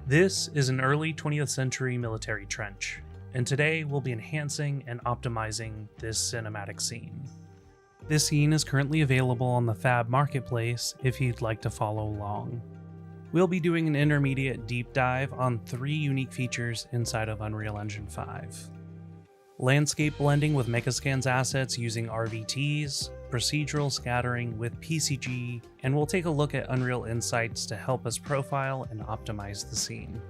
This is an early 20th century military trench, and today we'll be enhancing and optimizing this cinematic scene. This scene is currently available on the Fab Marketplace if you'd like to follow along. We'll be doing an intermediate deep dive on 3 unique features inside of Unreal Engine 5. Landscape blending with Megascans assets using RVTs, procedural scattering with PCG, and we'll take a look at Unreal Insights to help us profile and optimize the scene.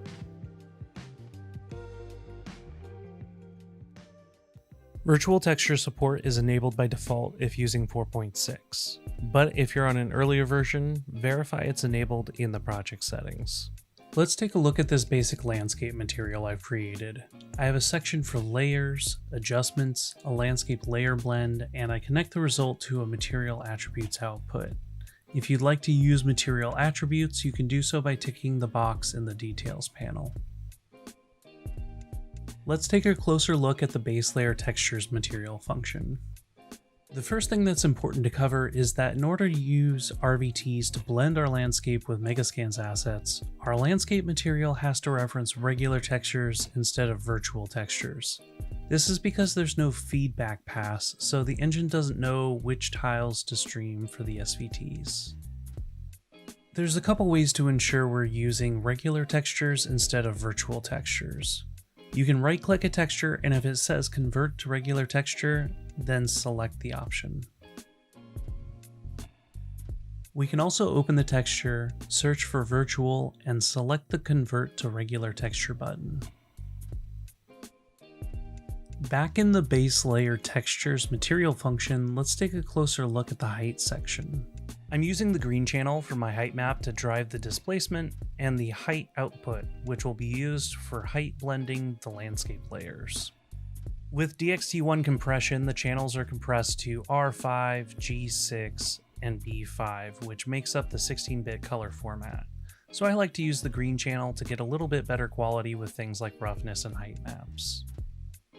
Virtual texture support is enabled by default if using 4.6, but if you're on an earlier version, verify it's enabled in the project settings. Let's take a look at this basic landscape material I've created. I have a section for layers, adjustments, a landscape layer blend, and I connect the result to a material attributes output. If you'd like to use material attributes, you can do so by ticking the box in the details panel. Let's take a closer look at the base layer textures material function. The first thing that's important to cover is that in order to use RVTs to blend our landscape with Megascans assets, our landscape material has to reference regular textures instead of virtual textures. This is because there's no feedback pass, so the engine doesn't know which tiles to stream for the SVTs. There's a couple ways to ensure we're using regular textures instead of virtual textures. You can right-click a texture, and if it says convert to regular texture, then select the option. We can also open the texture, search for virtual, and select the convert to regular texture button. Back in the base layer textures material function, let's take a closer look at the height section. I'm using the green channel for my height map to drive the displacement and the height output, which will be used for height blending the landscape layers. With DXT1 compression, the channels are compressed to R5, G6, and B5, which makes up the 16-bit color format. So I like to use the green channel to get a little bit better quality with things like roughness and height maps.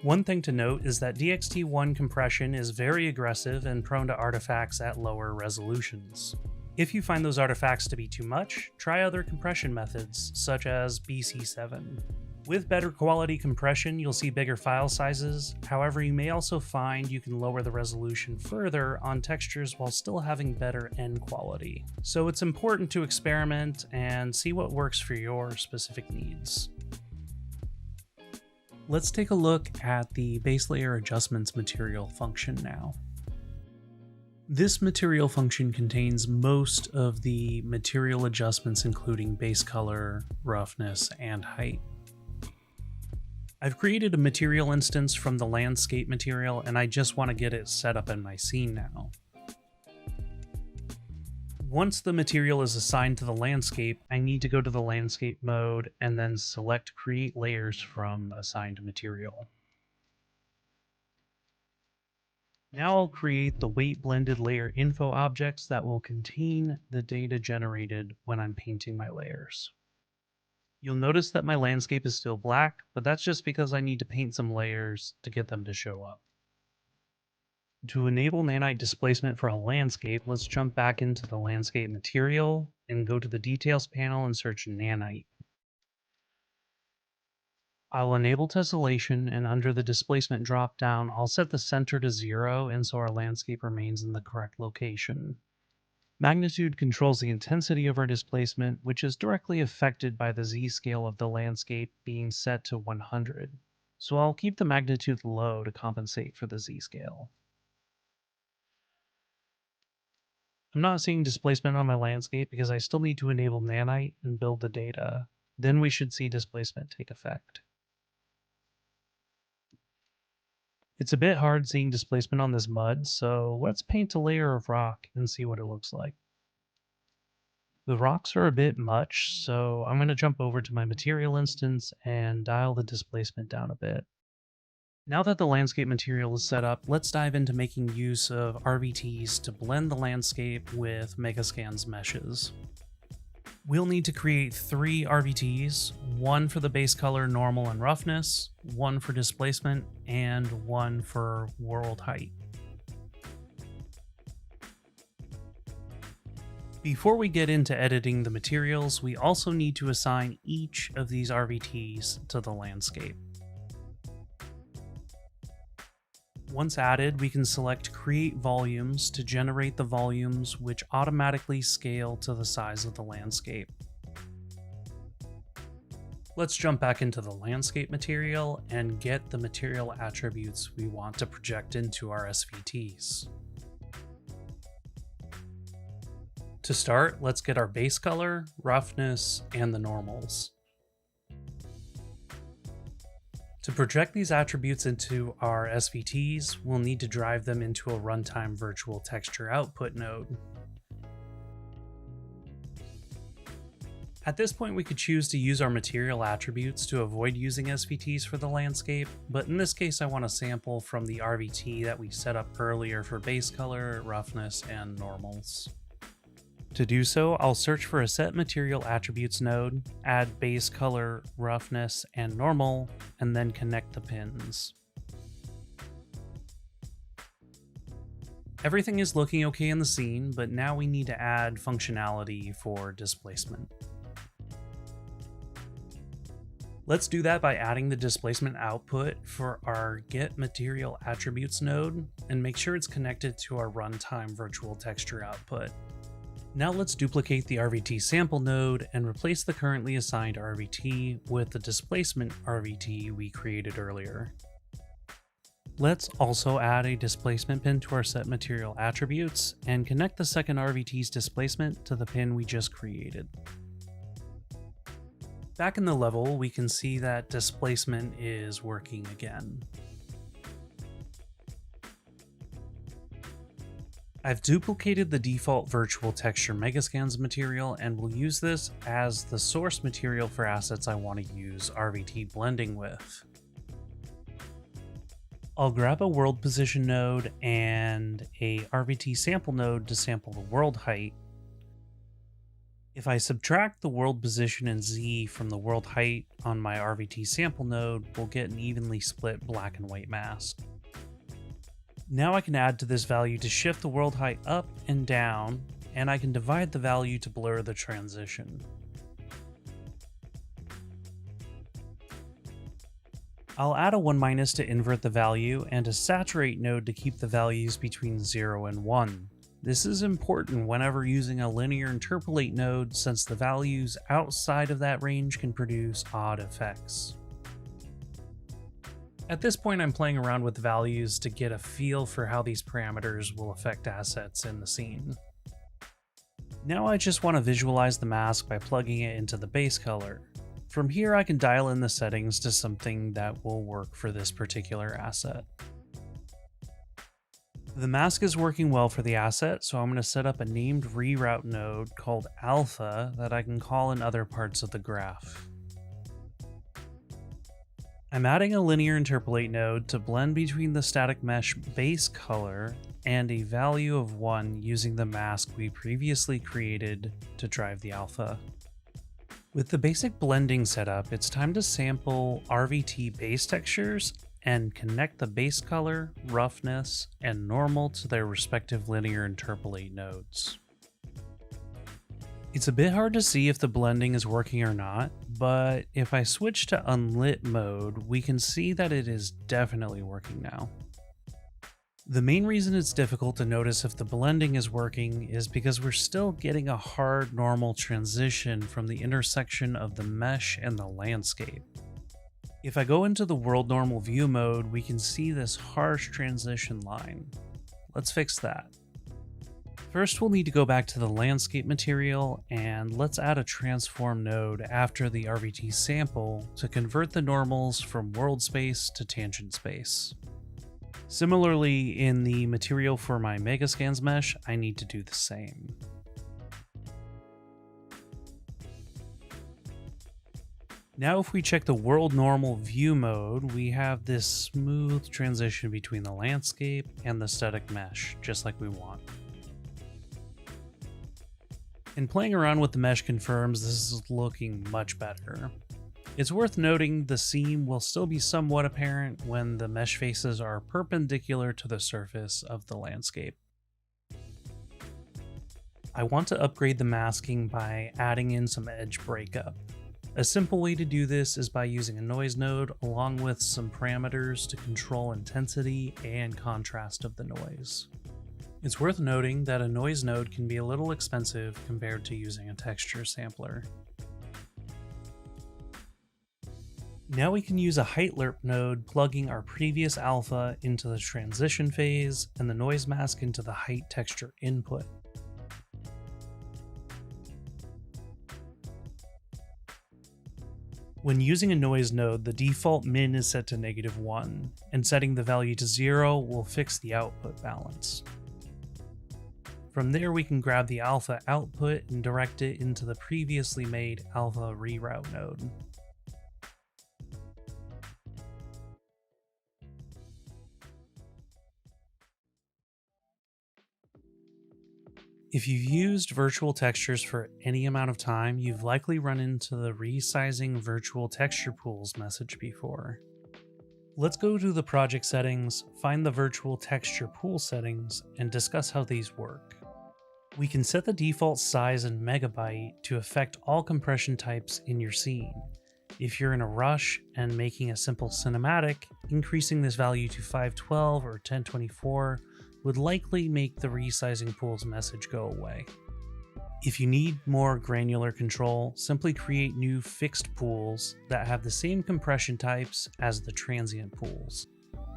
One thing to note is that DXT1 compression is very aggressive and prone to artifacts at lower resolutions. If you find those artifacts to be too much, try other compression methods, such as BC7. With better quality compression, you'll see bigger file sizes. However, you may also find you can lower the resolution further on textures while still having better end quality. So it's important to experiment and see what works for your specific needs. Let's take a look at the base layer adjustments material function now. This material function contains most of the material adjustments, including base color, roughness, and height. I've created a material instance from the landscape material, and I just want to get it set up in my scene now. Once the material is assigned to the landscape, I need to go to the landscape mode and then select create layers from assigned material. Now I'll create the weight blended layer info objects that will contain the data generated when I'm painting my layers. You'll notice that my landscape is still black, but that's just because I need to paint some layers to get them to show up. To enable Nanite displacement for a landscape, let's jump back into the landscape material and go to the details panel and search Nanite. I'll enable tessellation, and under the displacement dropdown, I'll set the center to 0 and so our landscape remains in the correct location. Magnitude controls the intensity of our displacement, which is directly affected by the z-scale of the landscape being set to 100. So I'll keep the magnitude low to compensate for the z-scale. I'm not seeing displacement on my landscape because I still need to enable Nanite and build the data. Then we should see displacement take effect. It's a bit hard seeing displacement on this mud, so let's paint a layer of rock and see what it looks like. The rocks are a bit much, so I'm going to jump over to my material instance and dial the displacement down a bit. Now that the landscape material is set up, let's dive into making use of RVTs to blend the landscape with Megascans meshes. We'll need to create 3 RVTs, one for the base color, normal, and roughness, one for displacement, and one for world height. Before we get into editing the materials, we also need to assign each of these RVTs to the landscape. Once added, we can select Create Volumes to generate the volumes which automatically scale to the size of the landscape. Let's jump back into the landscape material and get the material attributes we want to project into our SVTs. To start, let's get our base color, roughness, and the normals. To project these attributes into our SVTs, we'll need to drive them into a runtime virtual texture output node. At this point, we could choose to use our material attributes to avoid using SVTs for the landscape, but in this case I want to sample from the RVT that we set up earlier for base color, roughness, and normals. To do so, I'll search for a set material attributes node, add base color, roughness, and normal, and then connect the pins. Everything is looking okay in the scene, but now we need to add functionality for displacement. Let's do that by adding the displacement output for our Get Material Attributes node, and make sure it's connected to our runtime virtual texture output. Now let's duplicate the RVT sample node and replace the currently assigned RVT with the displacement RVT we created earlier. Let's also add a displacement pin to our set material attributes and connect the second RVT's displacement to the pin we just created. Back in the level, we can see that displacement is working again. I've duplicated the default virtual texture Megascans material and will use this as the source material for assets I want to use RVT blending with. I'll grab a world position node and a RVT sample node to sample the world height. If I subtract the world position and Z from the world height on my RVT sample node, we'll get an evenly split black and white mask. Now I can add to this value to shift the world height up and down, and I can divide the value to blur the transition. I'll add a 1- to invert the value and a saturate node to keep the values between 0 and 1. This is important whenever using a linear interpolate node, since the values outside of that range can produce odd effects. At this point, I'm playing around with values to get a feel for how these parameters will affect assets in the scene. Now I just want to visualize the mask by plugging it into the base color. From here I can dial in the settings to something that will work for this particular asset. The mask is working well for the asset, so I'm going to set up a named reroute node called alpha that I can call in other parts of the graph. I'm adding a linear interpolate node to blend between the static mesh base color and a value of 1 using the mask we previously created to drive the alpha. With the basic blending setup, it's time to sample RVT base textures and connect the base color, roughness, and normal to their respective linear interpolate nodes. It's a bit hard to see if the blending is working or not, but if I switch to unlit mode, we can see that it is definitely working now. The main reason it's difficult to notice if the blending is working is because we're still getting a hard normal transition from the intersection of the mesh and the landscape. If I go into the world normal view mode, we can see this harsh transition line. Let's fix that. First, we'll need to go back to the landscape material, and let's add a transform node after the RVT sample to convert the normals from world space to tangent space. Similarly, in the material for my Megascans mesh, I need to do the same. Now if we check the world normal view mode, we have this smooth transition between the landscape and the static mesh, just like we want. And playing around with the mesh confirms this is looking much better. It's worth noting the seam will still be somewhat apparent when the mesh faces are perpendicular to the surface of the landscape. I want to upgrade the masking by adding in some edge breakup. A simple way to do this is by using a noise node along with some parameters to control intensity and contrast of the noise. It's worth noting that a noise node can be a little expensive compared to using a texture sampler. Now we can use a height lerp node plugging our previous alpha into the transition phase and the noise mask into the height texture input. When using a noise node, the default min is set to -1, and setting the value to 0 will fix the output balance. From there we can grab the alpha output and direct it into the previously made alpha reroute node. If you've used virtual textures for any amount of time, you've likely run into the resizing virtual texture pools message before. Let's go to the project settings, find the virtual texture pool settings, and discuss how these work. We can set the default size in megabyte to affect all compression types in your scene. If you're in a rush and making a simple cinematic, increasing this value to 512 or 1024 would likely make the resizing pools message go away. If you need more granular control, simply create new fixed pools that have the same compression types as the transient pools.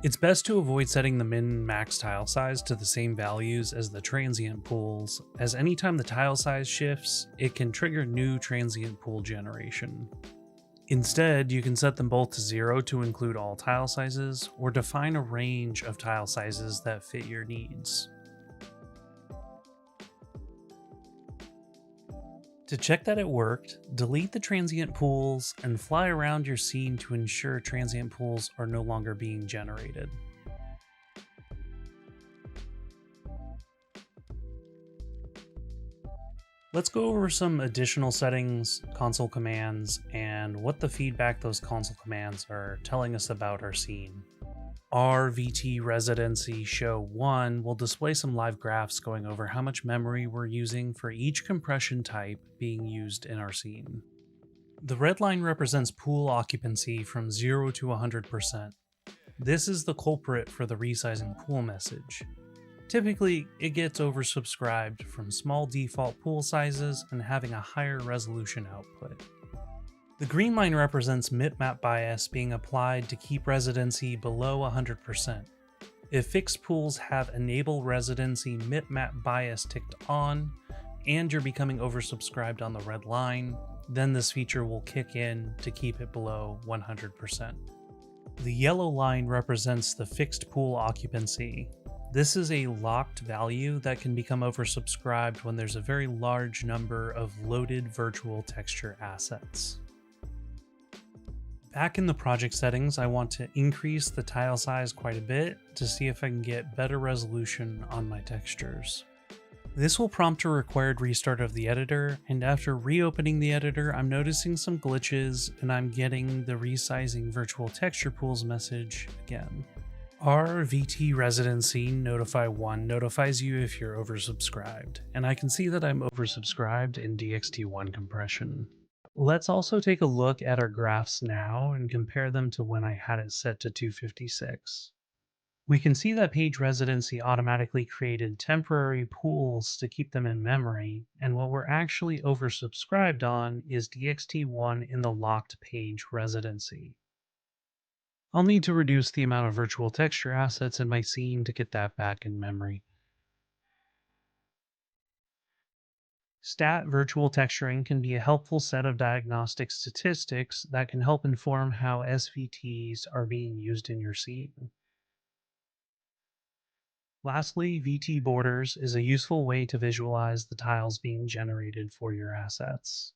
It's best to avoid setting the min and max tile size to the same values as the transient pools, as anytime the tile size shifts, it can trigger new transient pool generation. Instead, you can set them both to 0 to include all tile sizes, or define a range of tile sizes that fit your needs. To check that it worked, delete the transient pools and fly around your scene to ensure transient pools are no longer being generated. Let's go over some additional settings, console commands, and what the feedback those console commands are telling us about our scene. Our VT residency show 1 will display some live graphs going over how much memory we're using for each compression type being used in our scene. The red line represents pool occupancy from 0 to 100%. This is the culprit for the resizing pool message. Typically, it gets oversubscribed from small default pool sizes and having a higher resolution output. The green line represents mipmap bias being applied to keep residency below 100%. If fixed pools have enable residency mipmap bias ticked on, and you're becoming oversubscribed on the red line, then this feature will kick in to keep it below 100%. The yellow line represents the fixed pool occupancy. This is a locked value that can become oversubscribed when there's a very large number of loaded virtual texture assets. Back in the project settings, I want to increase the tile size quite a bit to see if I can get better resolution on my textures. This will prompt a required restart of the editor, and after reopening the editor, I'm noticing some glitches and I'm getting the resizing virtual texture pools message again. Our VT residency notify 1 notifies you if you're oversubscribed, and I can see that I'm oversubscribed in DXT1 compression. Let's also take a look at our graphs now and compare them to when I had it set to 256. We can see that page residency automatically created temporary pools to keep them in memory, and what we're actually oversubscribed on is DXT1 in the locked page residency. I'll need to reduce the amount of virtual texture assets in my scene to get that back in memory. Stat virtual texturing can be a helpful set of diagnostic statistics that can help inform how SVTs are being used in your scene. Lastly, VT borders is a useful way to visualize the tiles being generated for your assets.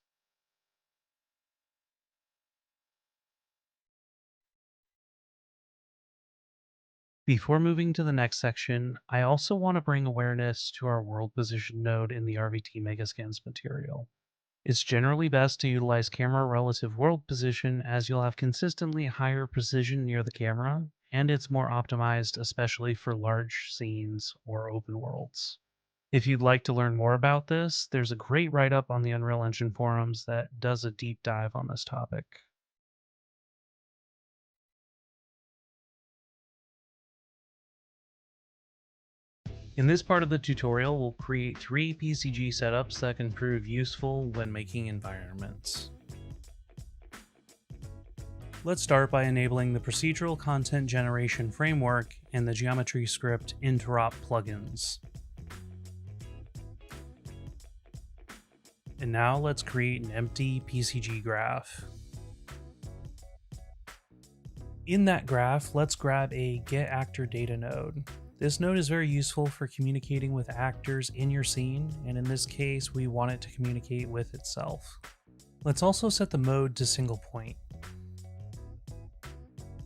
Before moving to the next section, I also want to bring awareness to our world position node in the RVT Megascans material. It's generally best to utilize camera relative world position as you'll have consistently higher precision near the camera, and it's more optimized especially for large scenes or open worlds. If you'd like to learn more about this, there's a great write-up on the Unreal Engine forums that does a deep dive on this topic. In this part of the tutorial, we'll create 3 PCG setups that can prove useful when making environments. Let's start by enabling the procedural content generation framework and the geometry script interop plugins. And now let's create an empty PCG graph. In that graph, let's grab a getActorData node. This node is very useful for communicating with actors in your scene, and in this case, we want it to communicate with itself. Let's also set the mode to single point.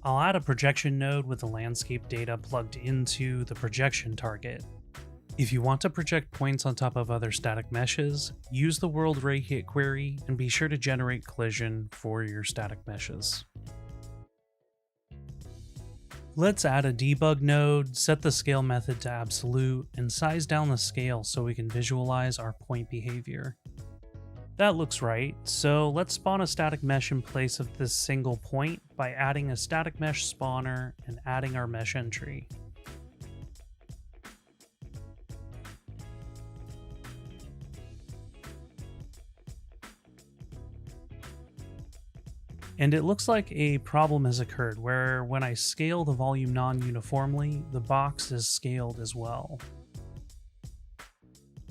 I'll add a projection node with the landscape data plugged into the projection target. If you want to project points on top of other static meshes, use the world ray hit query and be sure to generate collision for your static meshes. Let's add a debug node, set the scale method to absolute, and size down the scale so we can visualize our point behavior. That looks right, so let's spawn a static mesh in place of this single point by adding a static mesh spawner and adding our mesh entry. And it looks like a problem has occurred where when I scale the volume non-uniformly, the box is scaled as well.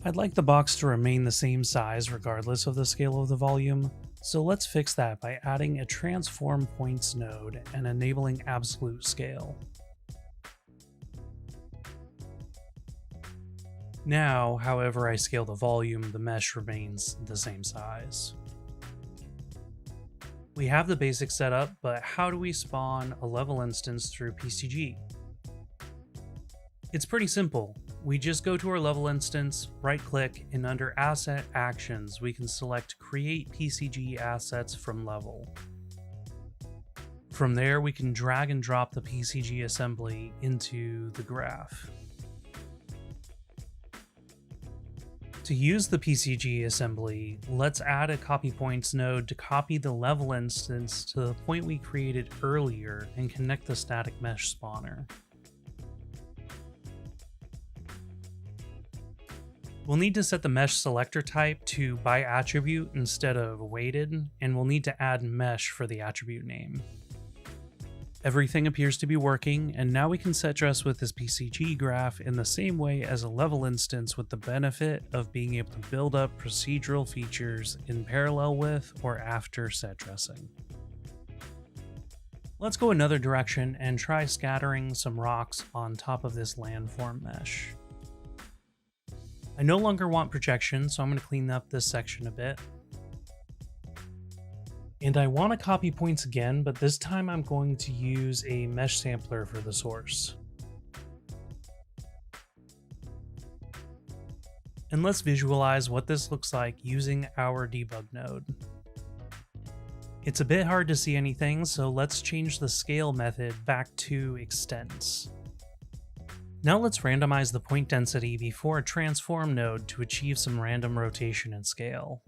I'd like the box to remain the same size regardless of the scale of the volume, so let's fix that by adding a transform points node and enabling absolute scale. Now, however I scale the volume, the mesh remains the same size. We have the basic setup, but how do we spawn a level instance through PCG? It's pretty simple. We just go to our level instance, right-click, and under Asset Actions, we can select Create PCG Assets from Level. From there, we can drag and drop the PCG assembly into the graph. To use the PCG assembly, let's add a copy points node to copy the level instance to the point we created earlier and connect the static mesh spawner. We'll need to set the mesh selector type to by attribute instead of weighted, and we'll need to add mesh for the attribute name. Everything appears to be working, and now we can set dress with this PCG graph in the same way as a level instance with the benefit of being able to build up procedural features in parallel with or after set dressing. Let's go another direction and try scattering some rocks on top of this landform mesh. I no longer want projection, so I'm going to clean up this section a bit. And I want to copy points again, but this time I'm going to use a mesh sampler for the source. And let's visualize what this looks like using our debug node. It's a bit hard to see anything, so let's change the scale method back to extents. Now let's randomize the point density before a transform node to achieve some random rotation and scale.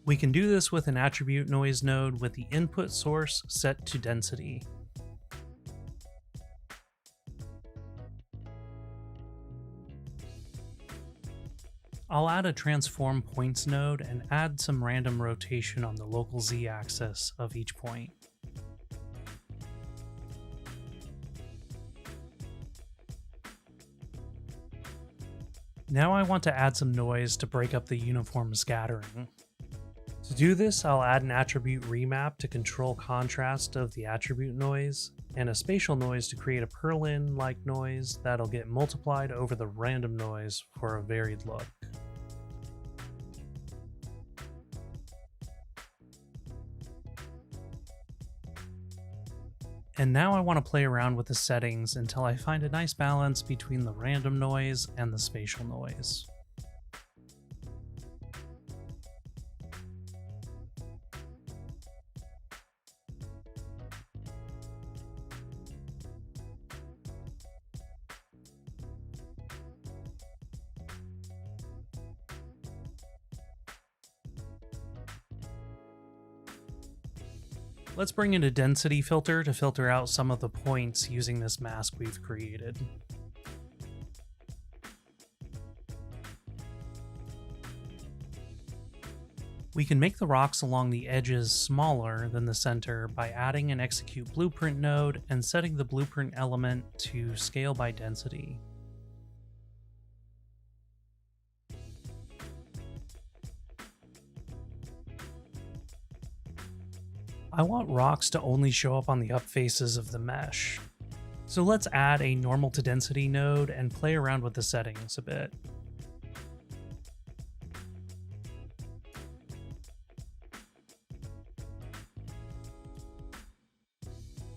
We can do this with an attribute noise node with the input source set to density. I'll add a transform points node and add some random rotation on the local z-axis of each point. Now I want to add some noise to break up the uniform scattering. To do this, I'll add an attribute remap to control contrast of the attribute noise, and a spatial noise to create a purlin-like noise that'll get multiplied over the random noise for a varied look. And now I want to play around with the settings until I find a nice balance between the random noise and the spatial noise. Let's bring in a density filter to filter out some of the points using this mask we've created. We can make the rocks along the edges smaller than the center by adding an execute blueprint node and setting the blueprint element to scale by density. I want rocks to only show up on the up faces of the mesh. So let's add a normal to density node and play around with the settings a bit.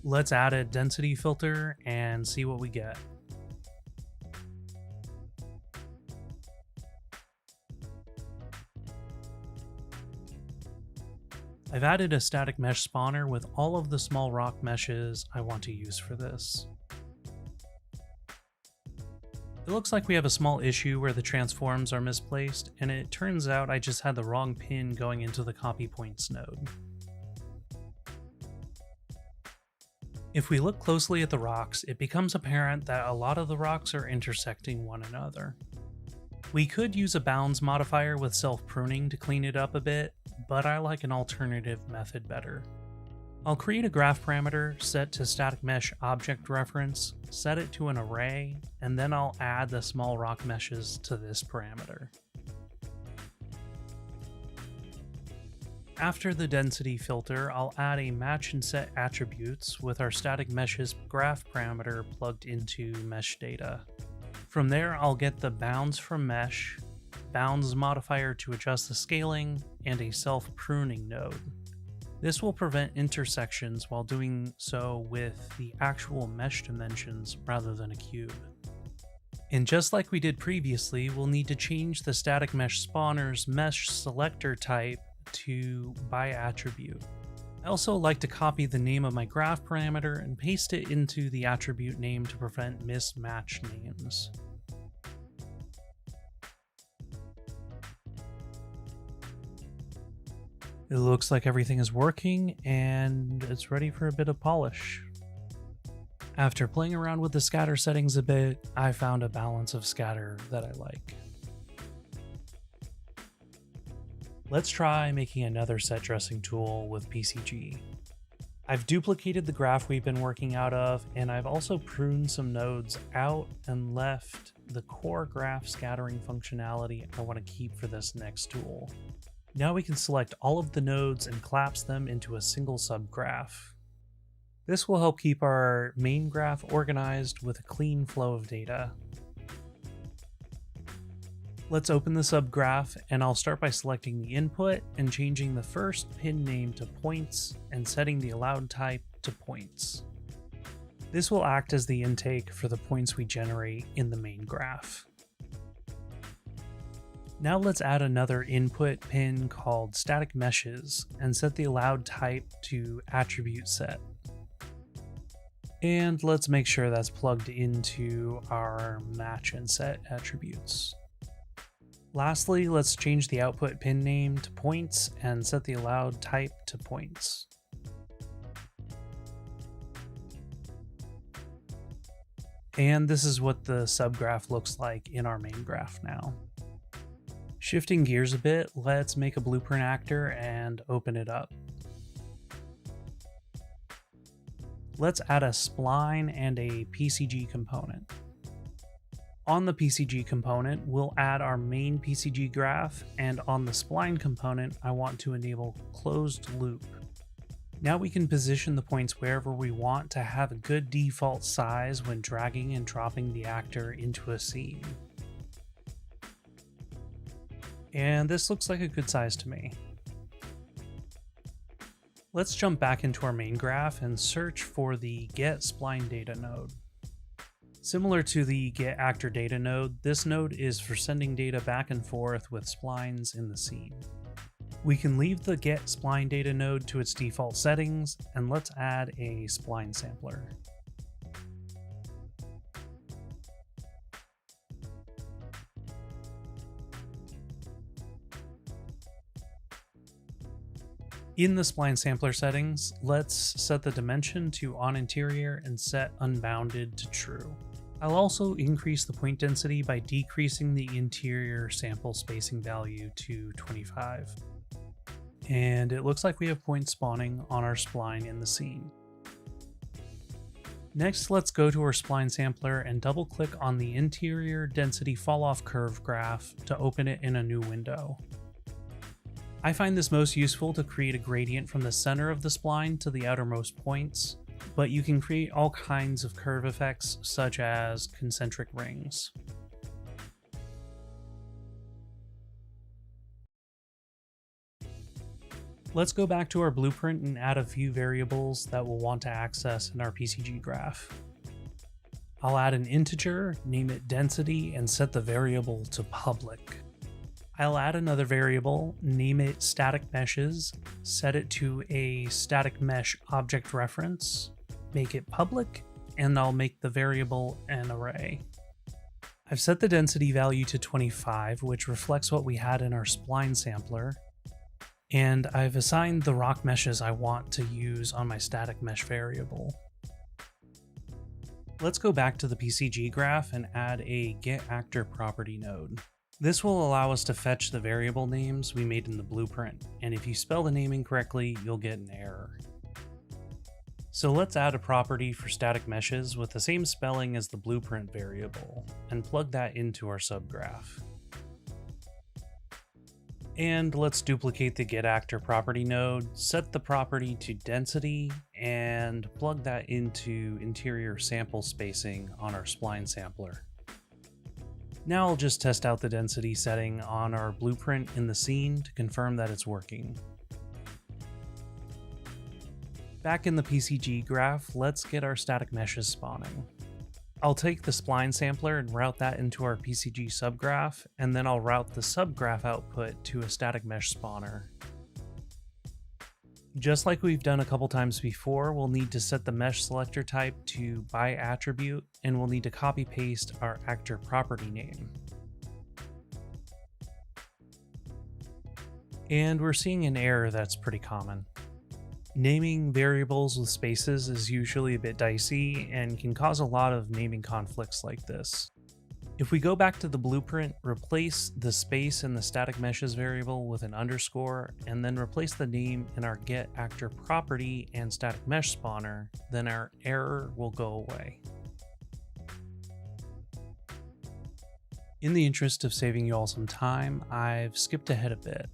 Let's add a density filter and see what we get. I've added a static mesh spawner with all of the small rock meshes I want to use for this. It looks like we have a small issue where the transforms are misplaced, and it turns out I just had the wrong pin going into the copy points node. If we look closely at the rocks, it becomes apparent that a lot of the rocks are intersecting one another. We could use a bounds modifier with self-pruning to clean it up a bit, but I like an alternative method better. I'll create a graph parameter set to static mesh object reference, set it to an array, and then I'll add the small rock meshes to this parameter. After the density filter, I'll add a match and set attributes with our static meshes graph parameter plugged into mesh data. From there, I'll get the bounds from mesh, bounds modifier to adjust the scaling, and a self-pruning node. This will prevent intersections while doing so with the actual mesh dimensions rather than a cube. And just like we did previously, we'll need to change the static mesh spawner's mesh selector type to by attribute. I also like to copy the name of my graph parameter and paste it into the attribute name to prevent mismatch names. It looks like everything is working and it's ready for a bit of polish. After playing around with the scatter settings a bit, I found a balance of scatter that I like. Let's try making another set dressing tool with PCG. I've duplicated the graph we've been working out of, and I've also pruned some nodes out and left the core graph scattering functionality I want to keep for this next tool. Now we can select all of the nodes and collapse them into a single subgraph. This will help keep our main graph organized with a clean flow of data. Let's open the subgraph, and I'll start by selecting the input and changing the first pin name to points and setting the allowed type to points. This will act as the intake for the points we generate in the main graph. Now let's add another input pin called static meshes and set the allowed type to attribute set. And let's make sure that's plugged into our match and set attributes. Lastly, let's change the output pin name to points and set the allowed type to points. And this is what the subgraph looks like in our main graph now. Shifting gears a bit, let's make a blueprint actor and open it up. Let's add a spline and a PCG component. On the PCG component, we'll add our main PCG graph, and on the spline component, I want to enable closed loop. Now we can position the points wherever we want to have a good default size when dragging and dropping the actor into a scene. And this looks like a good size to me. Let's jump back into our main graph and search for the get spline data node. Similar to the get actor data node, this node is for sending data back and forth with splines in the scene. We can leave the get spline data node to its default settings, and let's add a spline sampler. In the spline sampler settings, let's set the dimension to on interior and set unbounded to true. I'll also increase the point density by decreasing the interior sample spacing value to 25. And it looks like we have points spawning on our spline in the scene. Next, let's go to our spline sampler and double click on the interior density falloff curve graph to open it in a new window. I find this most useful to create a gradient from the center of the spline to the outermost points, but you can create all kinds of curve effects such as concentric rings. Let's go back to our blueprint and add a few variables that we'll want to access in our PCG graph. I'll add an integer, name it density, and set the variable to public. I'll add another variable, name it static meshes, set it to a static mesh object reference, make it public, and I'll make the variable an array. I've set the density value to 25, which reflects what we had in our spline sampler, and I've assigned the rock meshes I want to use on my static mesh variable. Let's go back to the PCG graph and add a getActor property node. This will allow us to fetch the variable names we made in the blueprint, and if you spell the name incorrectly, you'll get an error. So let's add a property for static meshes with the same spelling as the blueprint variable, and plug that into our subgraph. And let's duplicate the getActor property node, set the property to density, and plug that into interior sample spacing on our spline sampler. Now I'll just test out the density setting on our blueprint in the scene to confirm that it's working. Back in the PCG graph, let's get our static meshes spawning. I'll take the spline sampler and route that into our PCG subgraph, and then I'll route the subgraph output to a static mesh spawner. Just like we've done a couple times before, we'll need to set the mesh selector type to by attribute, and we'll need to copy paste our actor property name. And we're seeing an error that's pretty common. Naming variables with spaces is usually a bit dicey and can cause a lot of naming conflicts like this. If we go back to the blueprint, replace the space in the static meshes variable with an underscore, and then replace the name in our getActor property and static mesh spawner, then our error will go away. In the interest of saving you all some time, I've skipped ahead a bit.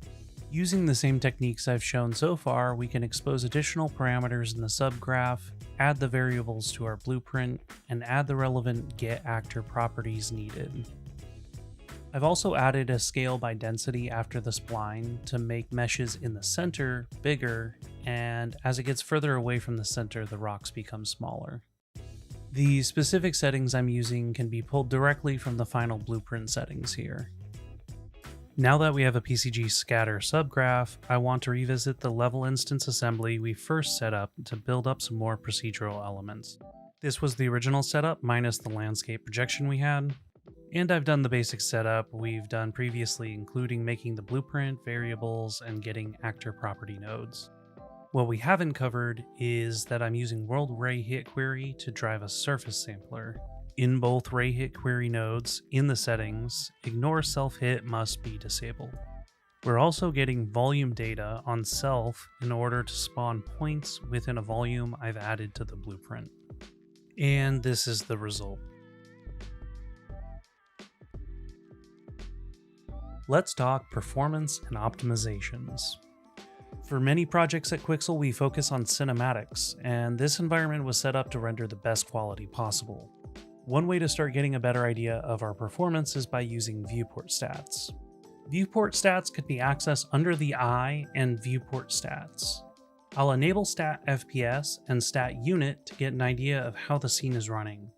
Using the same techniques I've shown so far, we can expose additional parameters in the subgraph, add the variables to our blueprint, and add the relevant getActor properties needed. I've also added a scale by density after the spline to make meshes in the center bigger, and as it gets further away from the center, the rocks become smaller. The specific settings I'm using can be pulled directly from the final blueprint settings here. Now that we have a PCG scatter subgraph, I want to revisit the level instance assembly we first set up to build up some more procedural elements. This was the original setup minus the landscape projection we had, and I've done the basic setup we've done previously, including making the blueprint, variables, and getting actor property nodes. What we haven't covered is that I'm using world ray hit query to drive a surface sampler. In both ray hit query nodes, in the settings, ignore self hit must be disabled. We're also getting volume data on self in order to spawn points within a volume I've added to the blueprint. And this is the result. Let's talk performance and optimizations. For many projects at Quixel, we focus on cinematics, and this environment was set up to render the best quality possible. One way to start getting a better idea of our performance is by using viewport stats. Viewport stats could be accessed under the eye and viewport stats. I'll enable stat FPS and stat unit to get an idea of how the scene is running.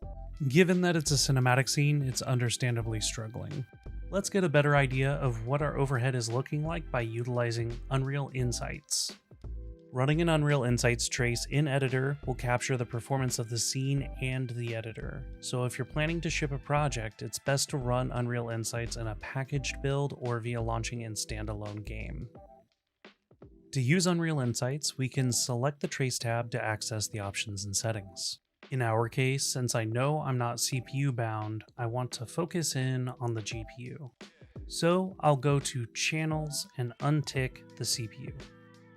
Given that it's a cinematic scene, it's understandably struggling. Let's get a better idea of what our overhead is looking like by utilizing Unreal Insights. Running an Unreal Insights trace in Editor will capture the performance of the scene and the editor. So if you're planning to ship a project, it's best to run Unreal Insights in a packaged build or via launching in standalone game. To use Unreal Insights, we can select the Trace tab to access the options and settings. In our case, since I know I'm not CPU bound, I want to focus in on the GPU. So I'll go to Channels and untick the CPU.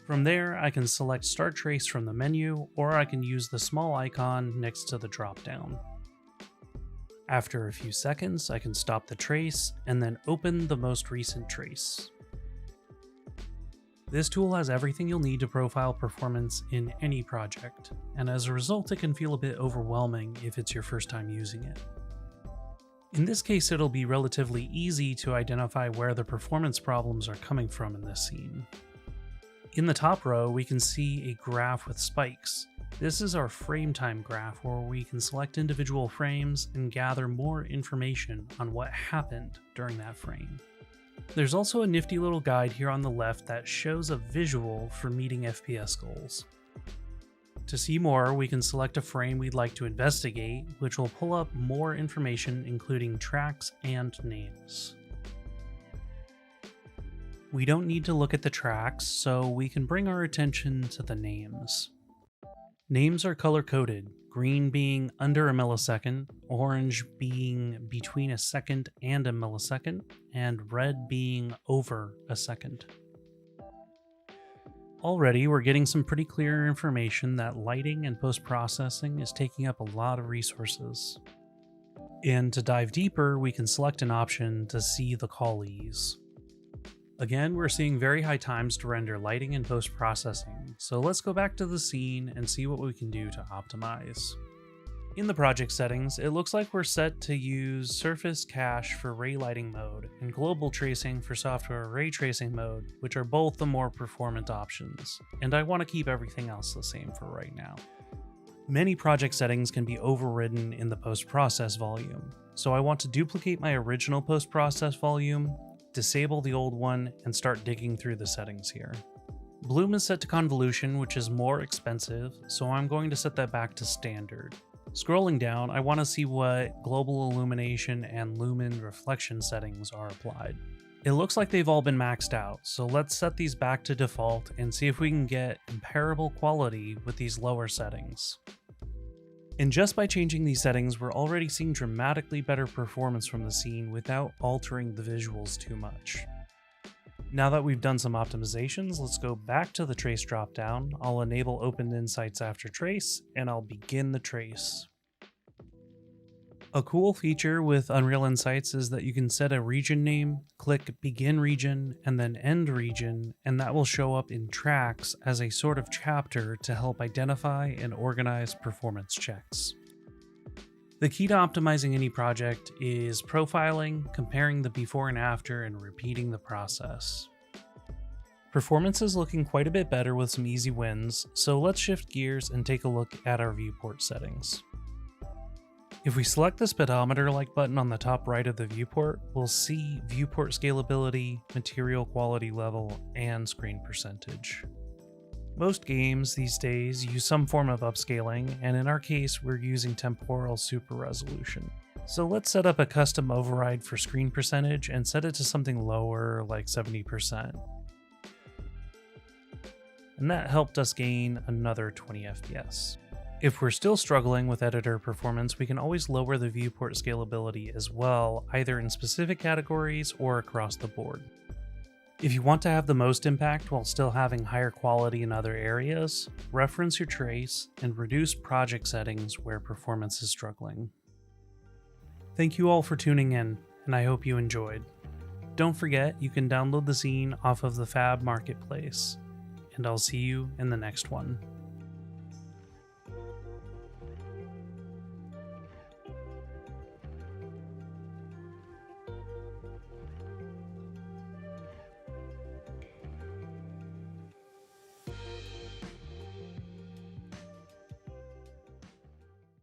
From there, I can select Start Trace from the menu, or I can use the small icon next to the dropdown. After a few seconds, I can stop the trace and then open the most recent trace. This tool has everything you'll need to profile performance in any project, and as a result it can feel a bit overwhelming if it's your first time using it. In this case, it'll be relatively easy to identify where the performance problems are coming from in this scene. In the top row, we can see a graph with spikes. This is our frame time graph where we can select individual frames and gather more information on what happened during that frame. There's also a nifty little guide here on the left that shows a visual for meeting FPS goals. To see more, we can select a frame we'd like to investigate, which will pull up more information including tracks and names. We don't need to look at the tracks, so we can bring our attention to the names. Names are color-coded, green being under a millisecond, orange being between a second and a millisecond, and red being over a second. Already, we're getting some pretty clear information that lighting and post-processing is taking up a lot of resources. And to dive deeper, we can select an option to see the callees. Again, we're seeing very high times to render lighting and post-processing, so let's go back to the scene and see what we can do to optimize. In the project settings, it looks like we're set to use surface cache for ray lighting mode and global tracing for software ray tracing mode, which are both the more performant options, and I want to keep everything else the same for right now. Many project settings can be overridden in the post-process volume, so I want to duplicate my original post-process volume, disable the old one, and start digging through the settings here. Bloom is set to convolution, which is more expensive, so I'm going to set that back to standard. Scrolling down, I want to see what global illumination and lumen reflection settings are applied. It looks like they've all been maxed out, so let's set these back to default and see if we can get comparable quality with these lower settings. And just by changing these settings, we're already seeing dramatically better performance from the scene without altering the visuals too much. Now that we've done some optimizations, let's go back to the trace dropdown. I'll enable Open Insights after trace, and I'll begin the trace. A cool feature with Unreal Insights is that you can set a region name, click Begin Region, and then End Region, and that will show up in tracks as a sort of chapter to help identify and organize performance checks. The key to optimizing any project is profiling, comparing the before and after, and repeating the process. Performance is looking quite a bit better with some easy wins, so let's shift gears and take a look at our viewport settings. If we select the speedometer-like button on the top right of the viewport, we'll see viewport scalability, material quality level, and screen percentage. Most games these days use some form of upscaling, and in our case, we're using temporal super resolution. So let's set up a custom override for screen percentage and set it to something lower, like 70%. And that helped us gain another 20 FPS. If we're still struggling with editor performance, we can always lower the viewport scalability as well, either in specific categories or across the board. If you want to have the most impact while still having higher quality in other areas, reference your trace and reduce project settings where performance is struggling. Thank you all for tuning in, and I hope you enjoyed. Don't forget, you can download the scene off of the Fab Marketplace, and I'll see you in the next one.